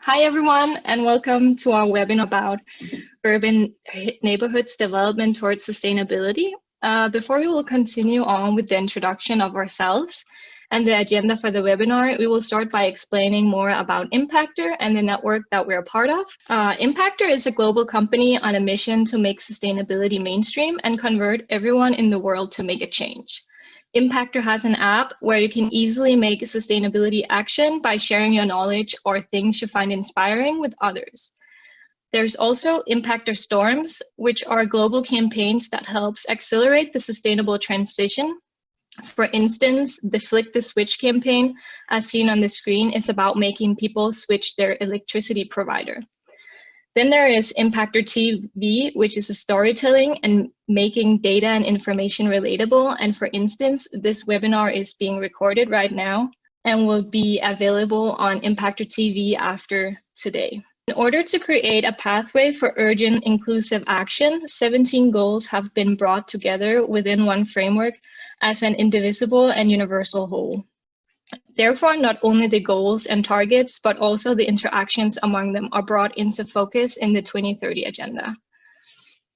Hi everyone, and welcome to our webinar about urban neighborhoods development towards sustainability. Before we will continue on with the introduction of ourselves and the agenda for the webinar, we will start by explaining more about Impactr and the network that we're a part of. Impactr is a global company on a mission to make sustainability mainstream and convert everyone in the world to make a change. Impactr has an app where you can easily make sustainability action by sharing your knowledge or things you find inspiring with others. There's also Impactr Storms, which are global campaigns that helps accelerate the sustainable transition. For instance, the Flick the Switch campaign, as seen on the screen, is about making people switch their electricity provider. Then there is Impactr TV, which is a storytelling and making data and information relatable. And for instance, this webinar is being recorded right now and will be available on Impactr TV after today. In order to create a pathway for urgent inclusive action, 17 goals have been brought together within one framework as an indivisible and universal whole. Therefore, not only the goals and targets, but also the interactions among them are brought into focus in the 2030 agenda.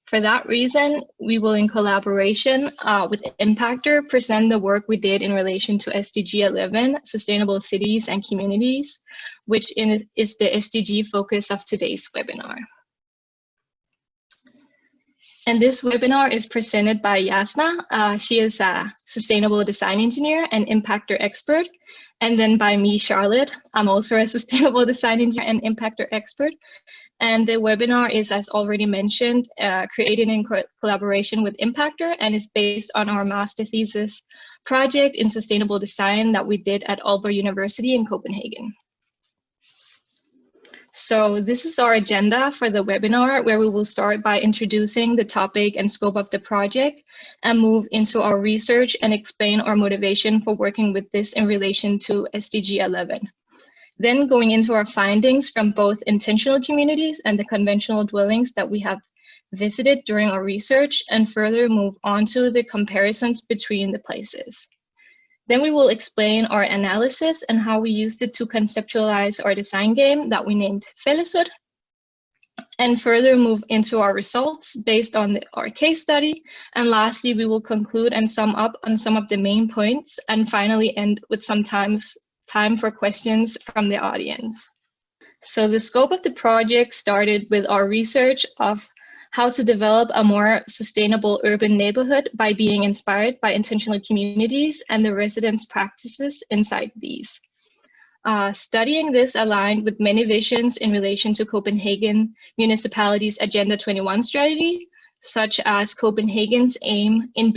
For that reason, we will, in collaboration with Impactr, present the work we did in relation to SDG 11, Sustainable Cities and Communities, which is the SDG focus of today's webinar. And this webinar is presented by Yasna. She is a sustainable design engineer and Impactr expert. And then by me, Charlotte. I'm also a sustainable design engineer and Impactr expert. And the webinar is, as already mentioned, created in collaboration with Impactr and is based on our master thesis project in sustainable design that we did at Aalborg University in Copenhagen. So this is our agenda for the webinar, where we will start by introducing the topic and scope of the project and move into our research and explain our motivation for working with this in relation to SDG 11. Then going into our findings from both intentional communities and the conventional dwellings that we have visited during our research, and further move on to the comparisons between the places. Then we will explain our analysis and how we used it to conceptualize our design game that we named Fællesud, and further move into our results based on our case study. And lastly, we will conclude and sum up on some of the main points, and finally end with some time for questions from the audience. So the scope of the project started with our research of how to develop a more sustainable urban neighborhood by being inspired by intentional communities and the residents' practices inside these. Studying this aligned with many visions in relation to Copenhagen Municipality's Agenda 21 strategy, such as Copenhagen's aim in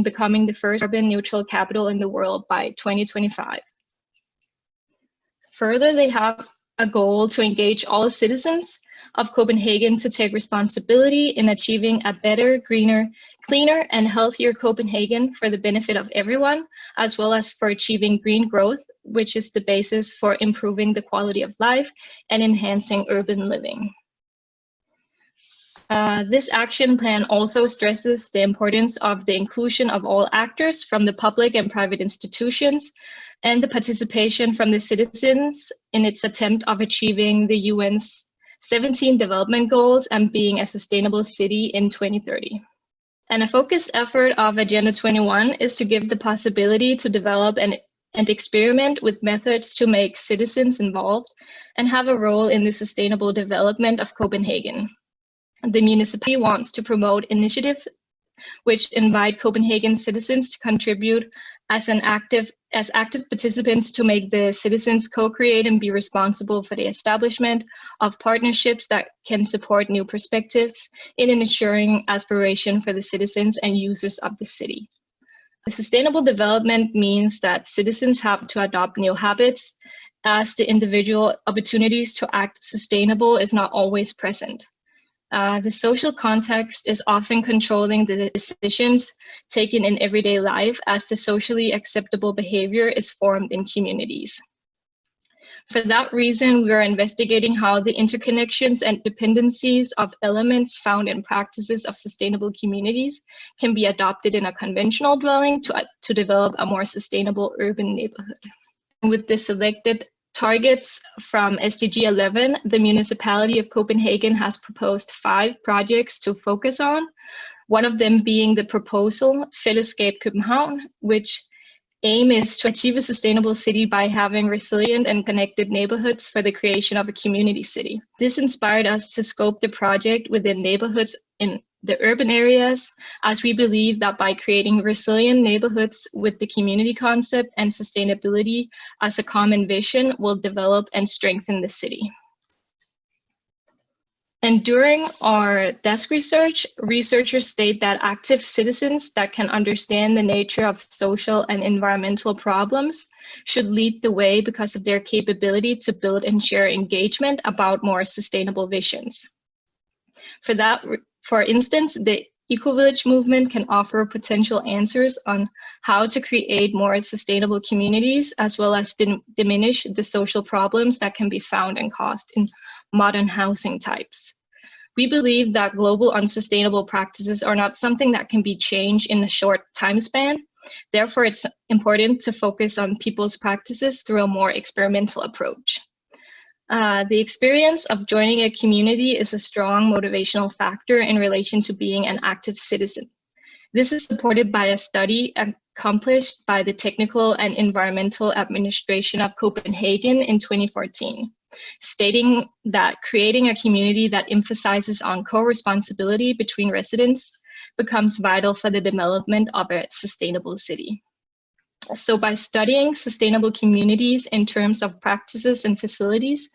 becoming the first carbon neutral capital in the world by 2025. Further, they have a goal to engage all citizens of Copenhagen to take responsibility in achieving a better, greener, cleaner, and healthier Copenhagen for the benefit of everyone, as well as for achieving green growth, which is the basis for improving the quality of life and enhancing urban living. This action plan also stresses the importance of the inclusion of all actors from the public and private institutions, and the participation from the citizens in its attempt of achieving the UN's 17 development goals and being a sustainable city in 2030. And a focused effort of Agenda 21 is to give the possibility to develop and experiment with methods to make citizens involved and have a role in the sustainable development of Copenhagen. The municipality wants to promote initiatives which invite Copenhagen citizens to contribute as active participants to make the citizens co-create and be responsible for the establishment of partnerships that can support new perspectives in ensuring aspiration for the citizens and users of the city. The sustainable development means that citizens have to adopt new habits, as the individual opportunities to act sustainable is not always present. The social context is often controlling the decisions taken in everyday life, as the socially acceptable behavior is formed in communities. For that reason, we are investigating how the interconnections and dependencies of elements found in practices of sustainable communities can be adopted in a conventional dwelling to develop a more sustainable urban neighborhood. With the selected targets from SDG 11, the municipality of Copenhagen has proposed 5 projects to focus on, one of them being the proposal Fællesskab København, which aim is to achieve a sustainable city by having resilient and connected neighborhoods for the creation of a community city. This inspired us to scope the project within neighborhoods in the urban areas, as we believe that by creating resilient neighborhoods with the community concept and sustainability as a common vision will develop and strengthen the city. And during our desk research, researchers state that active citizens that can understand the nature of social and environmental problems should lead the way because of their capability to build and share engagement about more sustainable visions. For instance, the eco-village movement can offer potential answers on how to create more sustainable communities, as well as diminish the social problems that can be found and caused in modern housing types. We believe that global unsustainable practices are not something that can be changed in a short time span. Therefore, it's important to focus on people's practices through a more experimental approach. The experience of joining a community is a strong motivational factor in relation to being an active citizen. This is supported by a study accomplished by the Technical and Environmental Administration of Copenhagen in 2014, stating that creating a community that emphasizes on co-responsibility between residents becomes vital for the development of a sustainable city. So by studying sustainable communities in terms of practices and facilities,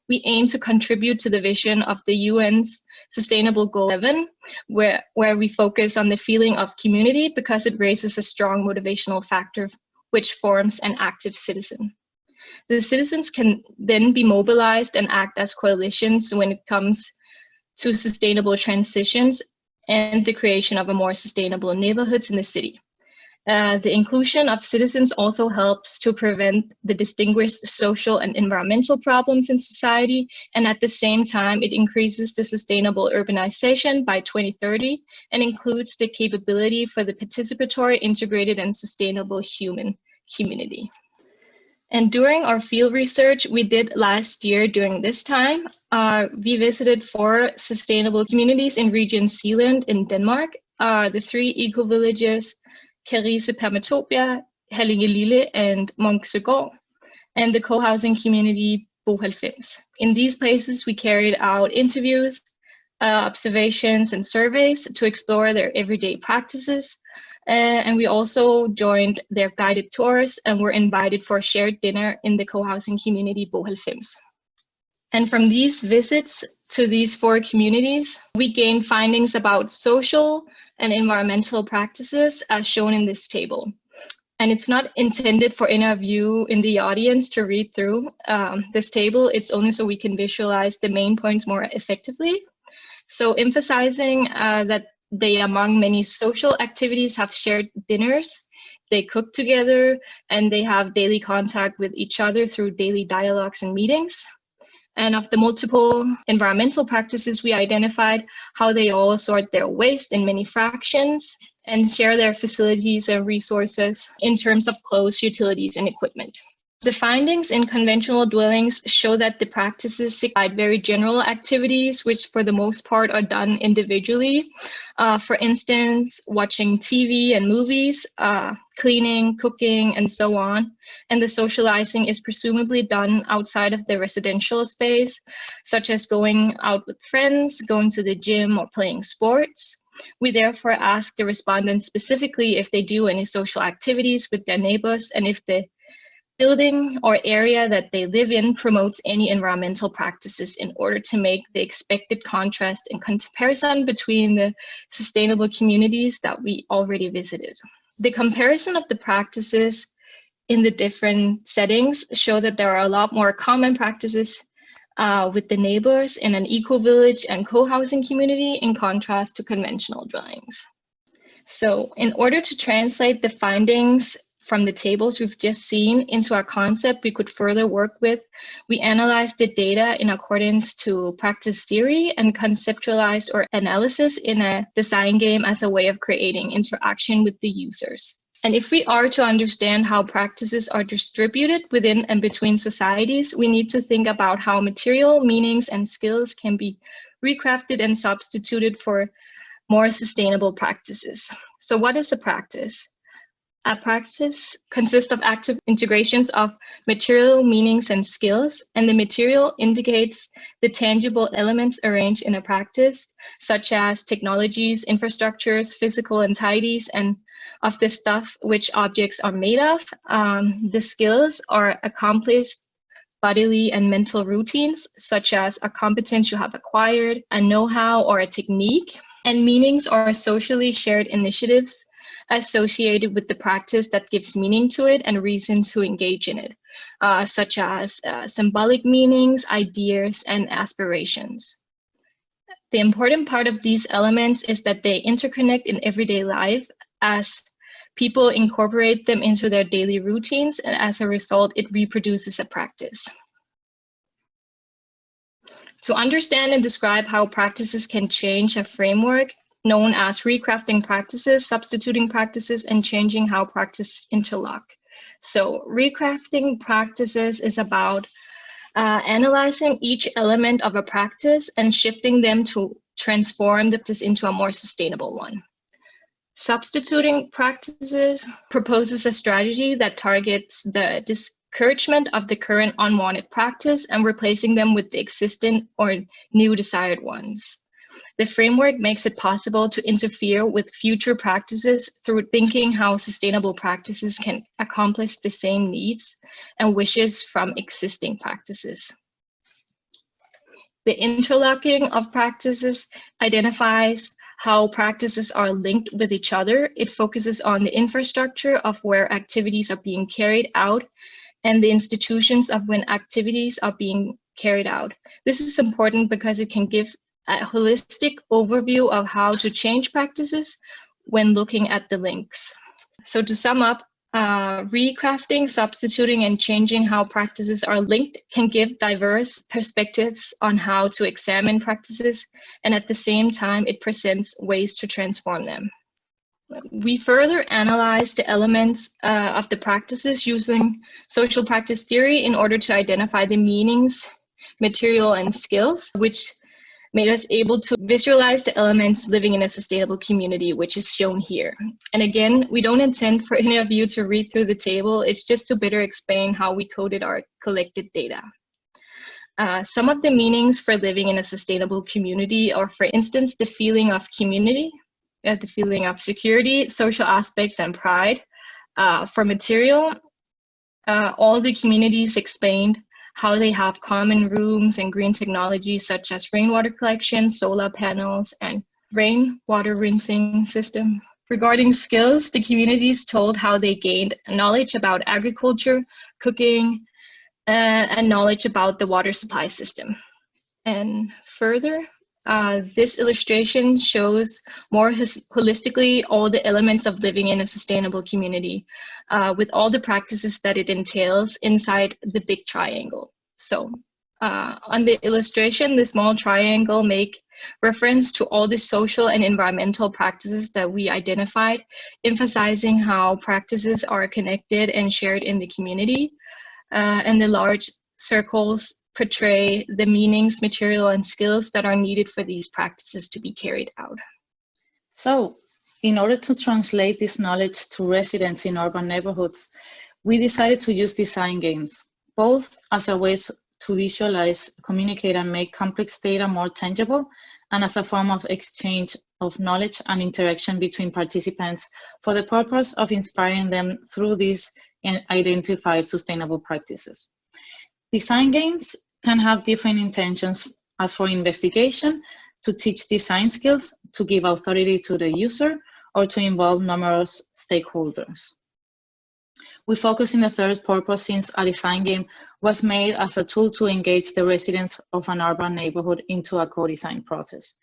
we aim to contribute to the vision of the UN's Sustainable Goal 11, where we focus on the feeling of community because it raises a strong motivational factor which forms an active citizen. The citizens can then be mobilized and act as coalitions when it comes to sustainable transitions and the creation of a more sustainable neighborhoods in the city. The inclusion of citizens also helps to prevent the distinguished social and environmental problems in society, and at the same time, it increases the sustainable urbanization by 2030 and includes the capability for the participatory, integrated, and sustainable human community. And during our field research we did last year during this time, we visited 4 sustainable communities in Region Zealand in Denmark, the 3 eco-villages, Karise Permatopia, Lille, and Munksegård, and the co-housing community Wiboltt. In these places, we carried out interviews, observations, and surveys to explore their everyday practices. And we also joined their guided tours and were invited for a shared dinner in the co-housing community Wiboltt. And from these visits to these 4 communities, we gained findings about social and environmental practices as shown in this table. And it's not intended for any of you in the audience to read through this table. It's only so we can visualize the main points more effectively. So emphasizing that they, among many social activities, have shared dinners, they cook together, and they have daily contact with each other through daily dialogues and meetings. And of the multiple environmental practices, we identified how they all sort their waste in many fractions and share their facilities and resources in terms of clothes, utilities, and equipment. The findings in conventional dwellings show that the practices provide very general activities, which for the most part are done individually. For instance, watching TV and movies, cleaning, cooking, and so on. And the socializing is presumably done outside of the residential space, such as going out with friends, going to the gym, or playing sports. We therefore asked the respondents specifically if they do any social activities with their neighbors and if the building or area that they live in promotes any environmental practices in order to make the expected contrast and comparison between the sustainable communities that we already visited. The comparison of the practices in the different settings show that there are a lot more common practices with the neighbors in an eco-village and co-housing community in contrast to conventional dwellings. So in order to translate the findings from the tables we've just seen into a concept we could further work with, we analyzed the data in accordance to practice theory and conceptualized our analysis in a design game as a way of creating interaction with the users. And if we are to understand how practices are distributed within and between societies, we need to think about how material, meanings, and skills can be recrafted and substituted for more sustainable practices. So what is a practice? A practice consists of active integrations of material, meanings, and skills, and the material indicates the tangible elements arranged in a practice, such as technologies, infrastructures, physical entities, and of the stuff which objects are made of. The skills are accomplished bodily and mental routines, such as a competence you have acquired, a know-how, or a technique. And meanings are socially shared initiatives associated with the practice that gives meaning to it and reasons to engage in it, such as symbolic meanings, ideas, and aspirations. The important part of these elements is that they interconnect in everyday life as people incorporate them into their daily routines, and as a result, it reproduces a practice. To understand and describe how practices can change a framework known as recrafting practices, substituting practices, and changing how practices interlock. So recrafting practices is about analyzing each element of a practice and shifting them to transform the practice into a more sustainable one. Substituting practices proposes a strategy that targets the discouragement of the current unwanted practice and replacing them with the existing or new desired ones. The framework makes it possible to interfere with future practices through thinking how sustainable practices can accomplish the same needs and wishes from existing practices. The interlocking of practices identifies how practices are linked with each other. It focuses on the infrastructure of where activities are being carried out and the institutions of when activities are being carried out. This is important because it can give a holistic overview of how to change practices when looking at the links. So to sum up, recrafting, substituting, and changing how practices are linked can give diverse perspectives on how to examine practices, and at the same time, it presents ways to transform them. We further analyze the elements of the practices using social practice theory in order to identify the meanings, material, and skills, which made us able to visualize the elements living in a sustainable community, which is shown here. And again, we don't intend for any of you to read through the table. It's just to better explain how we coded our collected data. Some of the meanings for living in a sustainable community are, for instance, the feeling of community, the feeling of security, social aspects, and pride. For material, all the communities explained how they have common rooms and green technologies such as rainwater collection, solar panels, and rainwater rinsing system. Regarding skills, the communities told how they gained knowledge about agriculture, cooking, and knowledge about the water supply system. And further, this illustration shows more holistically all the elements of living in a sustainable community with all the practices that it entails inside the big triangle. So on the illustration, the small triangle make reference to all the social and environmental practices that we identified, emphasizing how practices are connected and shared in the community. And the large circles portray the meanings, material, and skills that are needed for these practices to be carried out. So, in order to translate this knowledge to residents in urban neighborhoods, we decided to use design games, both as a way to visualize, communicate, and make complex data more tangible, and as a form of exchange of knowledge and interaction between participants for the purpose of inspiring them through these identified sustainable practices. Design games can have different intentions, as for investigation, to teach design skills, to give authority to the user, or to involve numerous stakeholders. We focus in the third purpose since a design game was made as a tool to engage the residents of an urban neighborhood into a co-design process.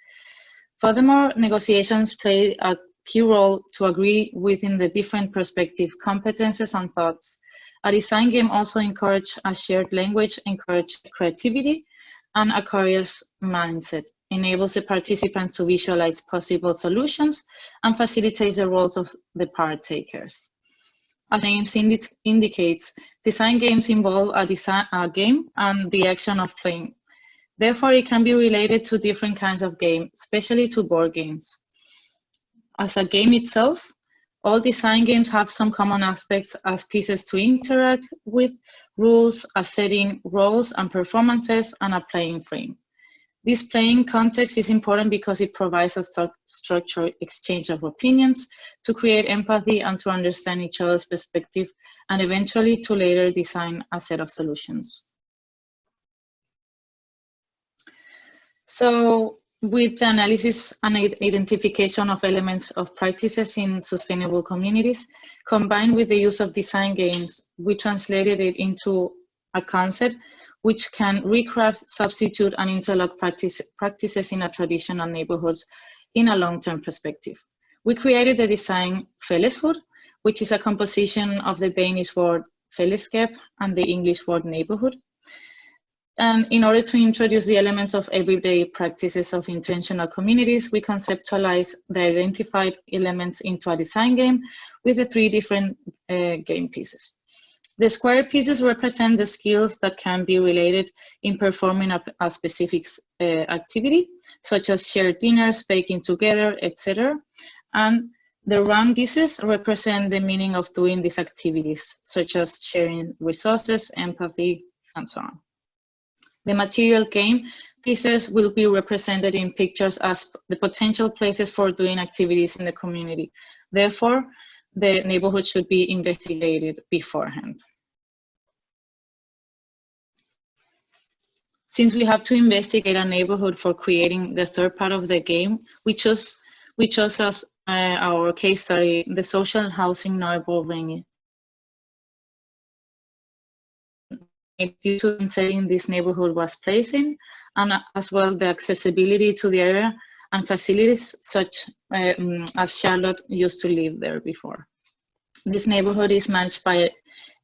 Furthermore, negotiations play a key role to agree within the different perspective, competences, and thoughts. A design game also encourages a shared language, encourages creativity, and a curious mindset, enables the participants to visualize possible solutions, and facilitates the roles of the partakers. As the name indicates, design games involve a game and the action of playing. Therefore, it can be related to different kinds of games, especially to board games. As a game itself, all design games have some common aspects as pieces to interact with, rules, a setting, roles and performances, and a playing frame. This playing context is important because it provides a structured exchange of opinions to create empathy and to understand each other's perspective, and eventually to later design a set of solutions. So, with the analysis and identification of elements of practices in sustainable communities, combined with the use of design games, we translated it into a concept which can recraft, substitute, and interlock practices in a traditional neighborhoods in a long-term perspective. We created the design fællesskab, which is a composition of the Danish word fællesskab and the English word neighborhood. And in order to introduce the elements of everyday practices of intentional communities, we conceptualize the identified elements into a design game with the 3 different game pieces. The square pieces represent the skills that can be related in performing a specific activity, such as shared dinners, baking together, etc. And the round pieces represent the meaning of doing these activities, such as sharing resources, empathy, and so on. The material game pieces will be represented in pictures as the potential places for doing activities in the community. Therefore, the neighborhood should be investigated beforehand. Since we have to investigate a neighborhood for creating the 3rd part of the game, we chose as our case study the social housing Neighbourhoods. Due to the setting this neighborhood was placed in, and as well the accessibility to the area and facilities such as Charlotte used to live there before. This neighborhood is managed by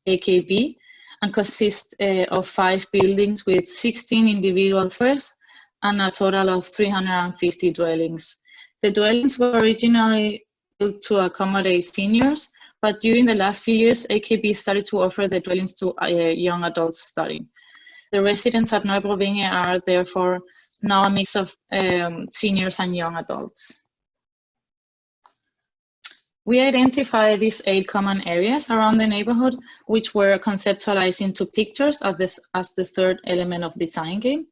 AKB and consists of 5 buildings with 16 individual squares and a total of 350 dwellings. The dwellings were originally built to accommodate seniors, but during the last few years, AKB started to offer the dwellings to young adults studying. The residents at Neighbourhoods are therefore now a mix of seniors and young adults. We identified these 8 common areas around the neighborhood, which were conceptualized into pictures as the 3rd element of design game.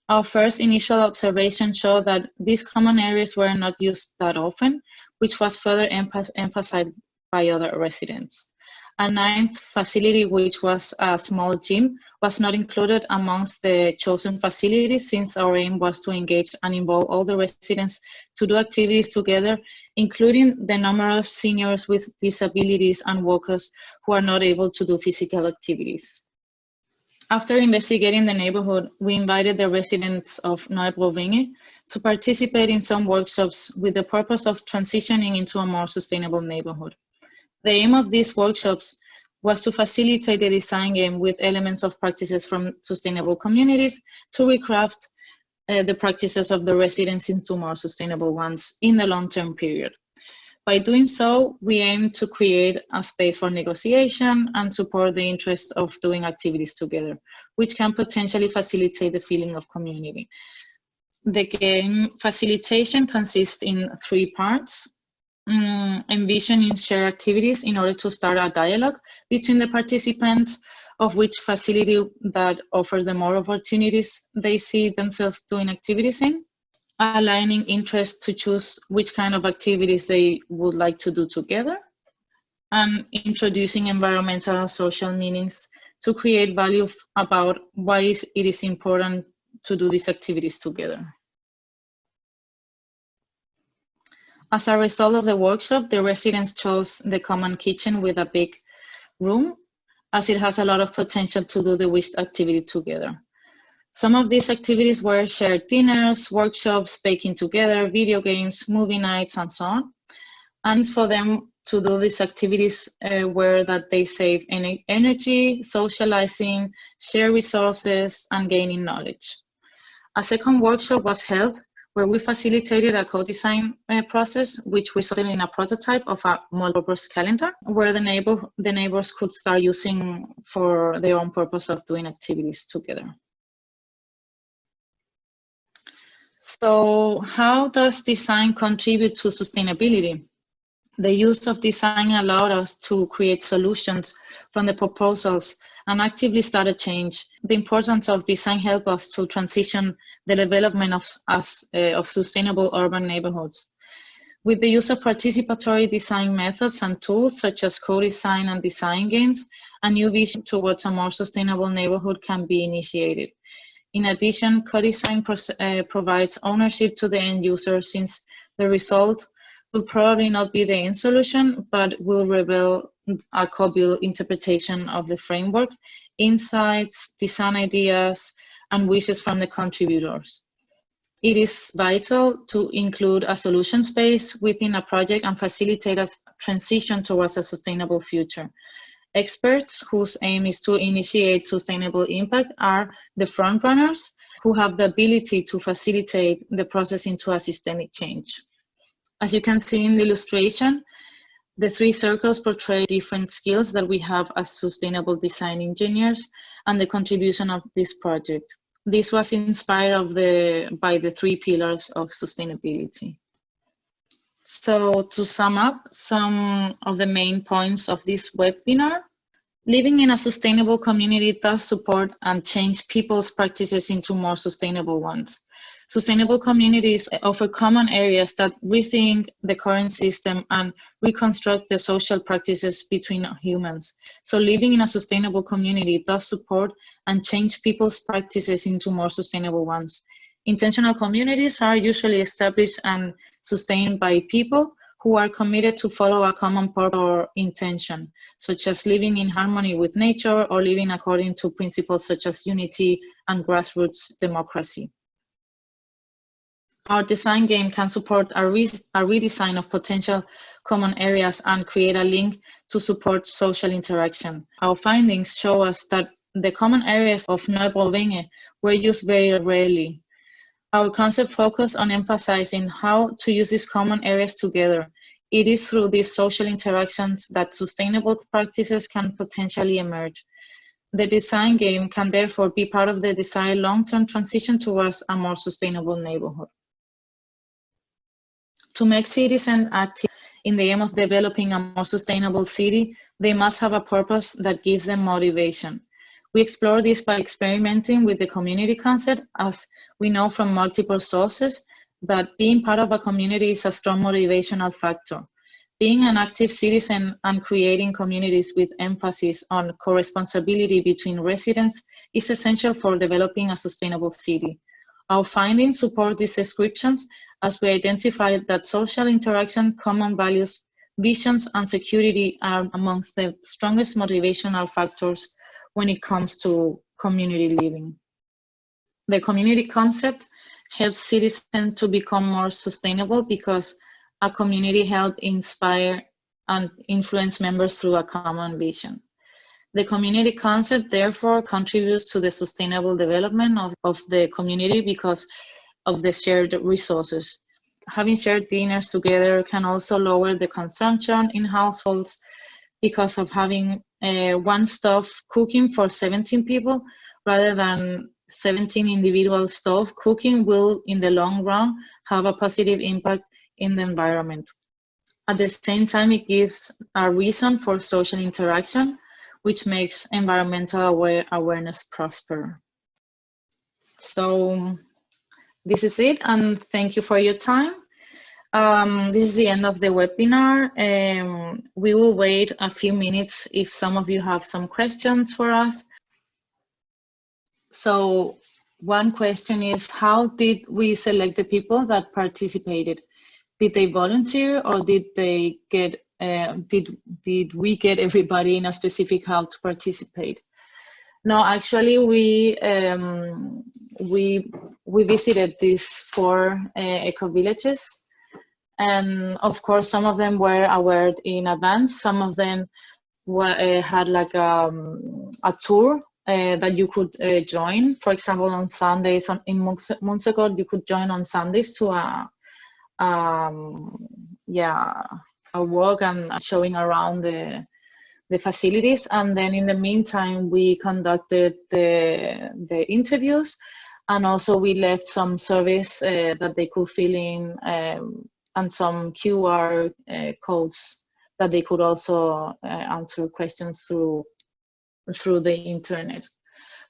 Our first initial observation showed that these common areas were not used that often, which was further emphasized by other residents. A 9th facility, which was a small gym, was not included amongst the chosen facilities since our aim was to engage and involve all the residents to do activities together, including the numerous seniors with disabilities and workers who are not able to do physical activities. After investigating the neighborhood, we invited the residents of Neighbourhoods to participate in some workshops with the purpose of transitioning into a more sustainable neighborhood. The aim of these workshops was to facilitate the design game with elements of practices from sustainable communities to recraft the practices of the residents into more sustainable ones in the long-term period. By doing so, we aim to create a space for negotiation and support the interest of doing activities together, which can potentially facilitate the feeling of community. The game Facilitation consists in 3 parts. Envisioning shared activities in order to start a dialogue between the participants of which facility that offers them more opportunities they see themselves doing activities in. Aligning interests to choose which kind of activities they would like to do together. And introducing environmental and social meanings to create value about why it is important to do these activities together. As a result of the workshop, the residents chose the common kitchen with a big room, as it has a lot of potential to do the wished activity together. Some of these activities were shared dinners, workshops, baking together, video games, movie nights, and so on. And for them to do these activities were that they save energy, socializing, share resources, and gaining knowledge. A second workshop was held where we facilitated a co-design process, which resulted in a prototype of a multi-purpose calendar, where the neighbors could start using for their own purpose of doing activities together. So how does design contribute to sustainability? The use of design allowed us to create solutions from the proposals and actively start a change. The importance of design helped us to transition the development of sustainable urban neighborhoods. With the use of participatory design methods and tools such as co-design and design games, a new vision towards a more sustainable neighborhood can be initiated. In addition, co-design provides ownership to the end user, since the result will probably not be the end solution, but will reveal a co-built interpretation of the framework, insights, design ideas, and wishes from the contributors. It is vital to include a solution space within a project and facilitate a transition towards a sustainable future. Experts whose aim is to initiate sustainable impact are the frontrunners who have the ability to facilitate the process into a systemic change. As you can see in the illustration, the three circles portray different skills that we have as sustainable design engineers and the contribution of this project. This was inspired by the three pillars of sustainability. So to sum up some of the main points of this webinar, living in a sustainable community does support and change people's practices into more sustainable ones. Sustainable communities offer common areas that rethink the current system and reconstruct the social practices between humans. So living in a sustainable community does support and change people's practices into more sustainable ones. Intentional communities are usually established and sustained by people who are committed to follow a common purpose or intention, such as living in harmony with nature or living according to principles such as unity and grassroots democracy. Our design game can support a redesign of potential common areas and create a link to support social interaction. Our findings show us that the common areas of Neighbourhoods were used very rarely. Our concept focused on emphasizing how to use these common areas together. It is through these social interactions that sustainable practices can potentially emerge. The design game can therefore be part of the desired long-term transition towards a more sustainable neighborhood. To make citizens active in the aim of developing a more sustainable city, they must have a purpose that gives them motivation. We explore this by experimenting with the community concept, as we know from multiple sources that being part of a community is a strong motivational factor. Being an active citizen and creating communities with emphasis on co-responsibility between residents is essential for developing a sustainable city. Our findings support these descriptions, as we identified that social interaction, common values, visions, and security are amongst the strongest motivational factors when it comes to community living. The community concept helps citizens to become more sustainable because a community helps inspire and influence members through a common vision. The community concept therefore contributes to the sustainable development of the community because of the shared resources. Having shared dinners together can also lower the consumption in households because of having one stove cooking for 17 people rather than 17 individual stove cooking will, in the long run, have a positive impact in the environment. At the same time, it gives a reason for social interaction, which makes environmental awareness prosper. So this is it, and thank you for your time. This is the end of the webinar. We will wait a few minutes if some of you have some questions for us. So one question is, how did we select the people that participated? Did they volunteer, or did they get did we get everybody in a specific house to participate? No, actually we visited these 4 eco villages, and of course some of them were aware in advance. Some of them had like a tour that you could join. For example, on Sundays, in Montserrat, you could join on Sundays to a walk and showing around the facilities. And then in the meantime, we conducted the interviews, and also we left some surveys that they could fill in, and some QR codes that they could also answer questions through the internet.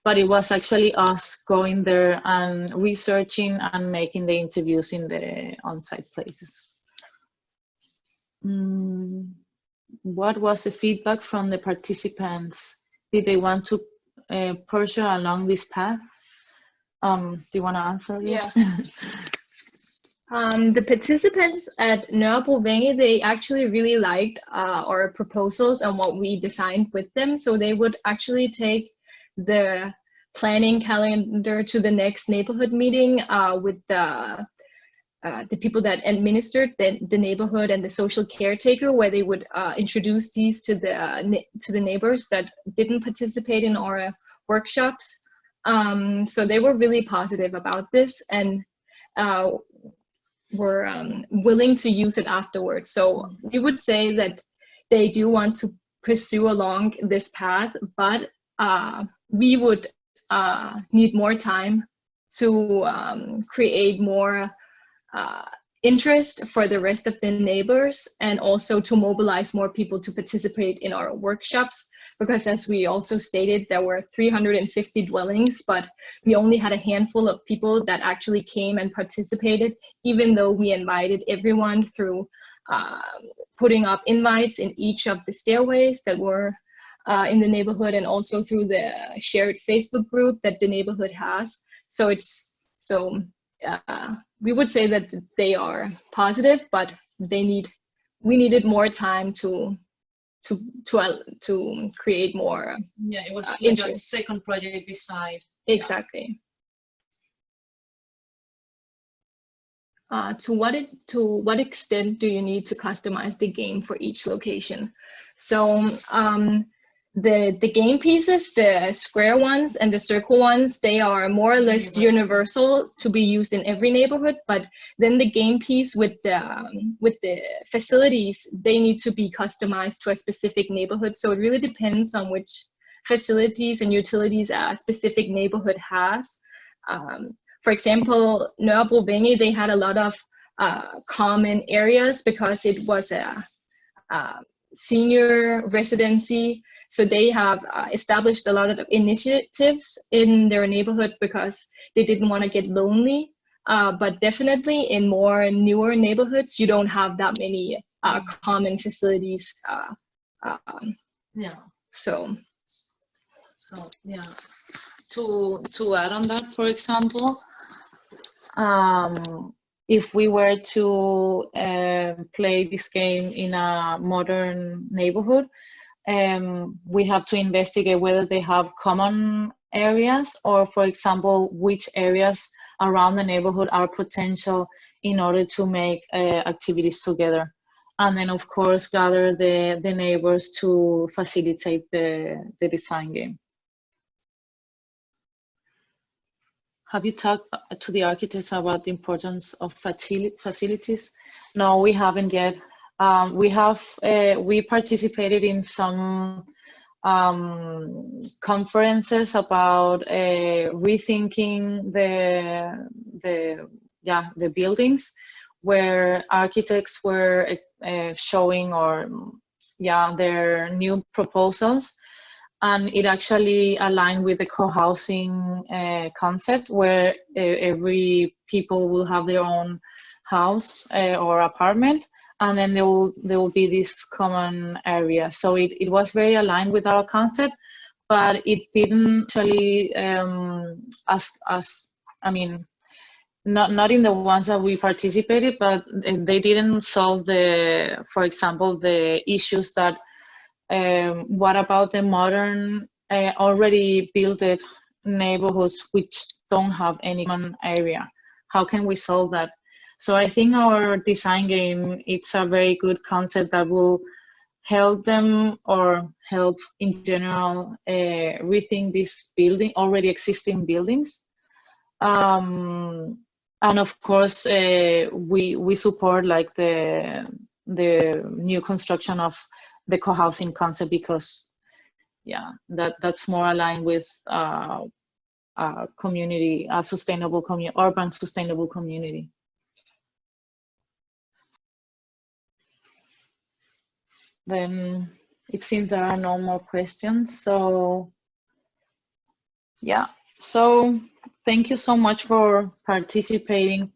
But it was actually us going there and researching and making the interviews in the on-site places. What was the feedback from the participants? Did they want to pursue along this path? Do you want to answer? Yeah. The participants at Neighbourhoods, they actually really liked our proposals and what we designed with them. So they would actually take the planning calendar to the next neighborhood meeting with the people that administered the neighborhood and the social caretaker, where they would introduce these to the neighbors that didn't participate in our workshops. So they were really positive about this, and were willing to use it afterwards. So we would say that they do want to pursue along this path, but we would need more time to create more interest for the rest of the neighbors, and also to mobilize more people to participate in our workshops. Because as we also stated, there were 350 dwellings, but we only had a handful of people that actually came and participated, even though we invited everyone through putting up invites in each of the stairways that were in the neighborhood, and also through the shared Facebook group that the neighborhood has. So we would say that they are positive, but we needed more time to create more. Yeah, it was like a second project beside. Exactly. To what extent do you need to customize the game for each location? So the game pieces, the square ones and the circle ones, they are more or less universal to be used in every neighborhood. But then the game piece with the facilities, they need to be customized to a specific neighborhood. So it really depends on which facilities and utilities a specific neighborhood has. For example, Neighbourhoods, they had a lot of common areas because it was a senior residency. So they have established a lot of initiatives in their neighborhood because they didn't want to get lonely. But definitely in more newer neighborhoods, you don't have that many common facilities. Yeah. So yeah. To add on that, for example, if we were to play this game in a modern neighborhood, we have to investigate whether they have common areas, or, for example, which areas around the neighborhood are potential in order to make activities together. And then, of course, gather the neighbors to facilitate the design game. Have you talked to the architects about the importance of facilities? No, we haven't yet. We participated in some conferences about rethinking the buildings, where architects were showing their new proposals. And it actually aligned with the co-housing concept, where every people will have their own house or apartment, and then there will be this common area. So it was very aligned with our concept, but it didn't actually, not in the ones that we participated, but they didn't solve for example, the issues that. What about the modern already built neighborhoods which don't have any common area? How can we solve that? So I think our design game, it's a very good concept that will help them, or help in general rethink these already existing buildings. And of course, we support like the new construction of the co-housing concept, because yeah, that's more aligned with community, a sustainable urban sustainable community. Then it seems there are no more questions. So yeah, so thank you so much for participating